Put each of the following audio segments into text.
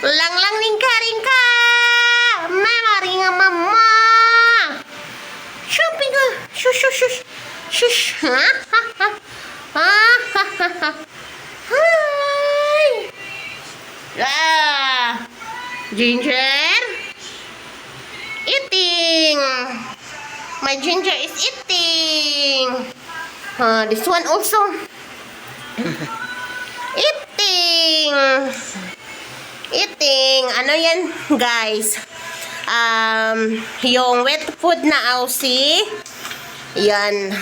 Lang lang ringka. Mama ringa mama. Shopping ka. Shush. Shush. Ha? Hi. Ginger. Eating. My ginger is eating. This one also. Eating. Ano yan, guys? Yung wet food na Aussie. Yan.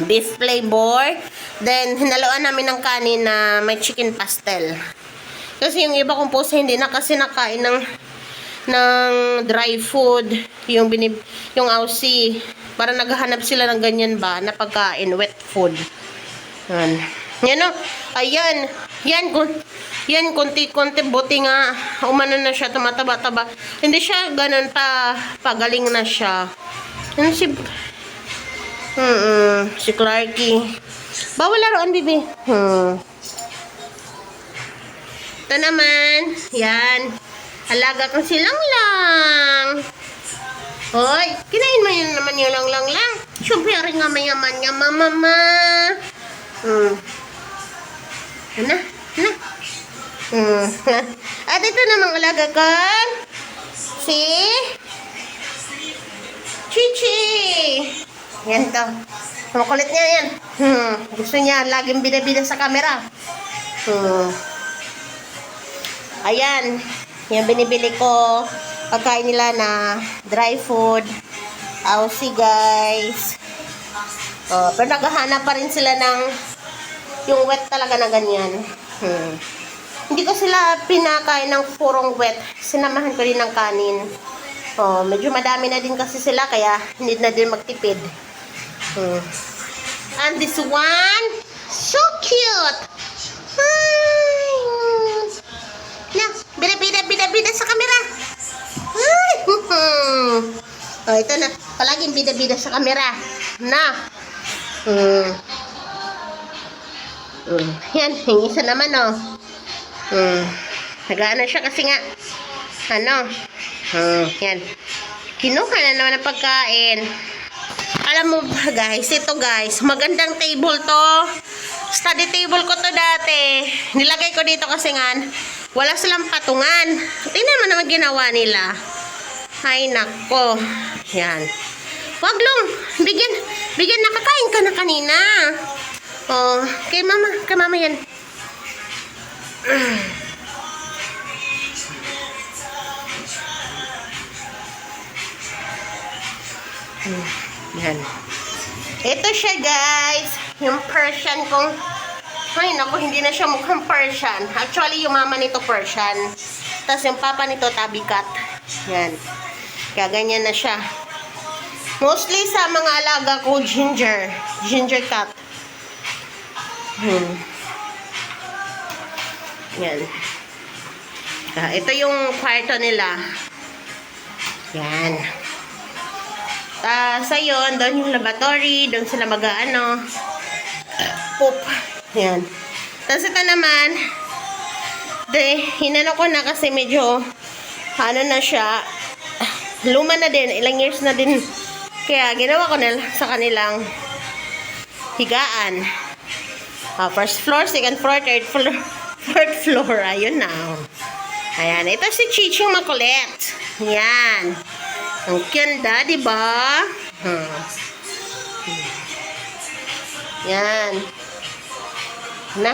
Beef flavor. Then, hinaluan namin ng kanin na may chicken pastel. Kasi yung iba kong post, hindi na kasi nakain ng dry food. Yung Aussie. Para naghahanap sila ng ganyan ba na pagkain, wet food. Yan o. Ayan. Yan, konti-konti. Buti nga, umano na siya, tumataba-taba. Hindi siya ganun pa, pagaling na siya. Ano si Clarky. Bawal laruan, bibi. Ito naman. Yan. Alaga kang silang lang. Hoy, kinain mo yun naman yung lang. Siyempre nga mayaman niya, mama. Ano? At ito namang alaga kan si Chichi. Yan to. Makulit niya yan. Gusto niya laging bida-bida sa camera. Ayan. Yan binibili ko. Pagkain nila na dry food. Aussie, guys. Pero naghahanap pa rin sila ng yung wet talaga na ganyan. Hindi ko sila pinakain ng purong wet. Sinamahan ko rin ng kanin. Medyo madami na din kasi sila kaya hindi na din magtipid. And this one, so cute. Hi. Na, bida sa camera. Hi. Ito na, palaging bida sa camera. Na. Yan, yung isa naman nag-ano siya kasi nga yan, kinuha na naman ang pagkain. Alam mo ba, guys, ito guys, magandang table to, study table ko to dati. Nilagay ko dito kasi nga wala silang patungan. Tingnan mo naman ginawa nila. Ay nako, yan, wag lang, bigyan, nakakain ka na kanina. Kay mama yan. Yan. Ito siya, guys. Yung Persian kong, ay naku, hindi na siya mukhang Persian. Actually, yung mama nito Persian. Tapos yung papa nito Tabby Cat. Yan. Kaya ganyan na siya. Mostly sa mga alaga ko, ginger cat. Yan. Ito yung kwarto nila. Yan. Sa yun, doon yung lavatory, doon sila poop. Yan. Tapos ito naman, hinano ko na kasi medyo, na siya, luma na din, ilang years na din. Kaya ginawa ko na sa kanilang higaan. First floor, second floor, third floor, fourth floor. Ayun na. Ayan. Ito si Chiching makulit. Yan. Ang ganda, diba? Yan. Na.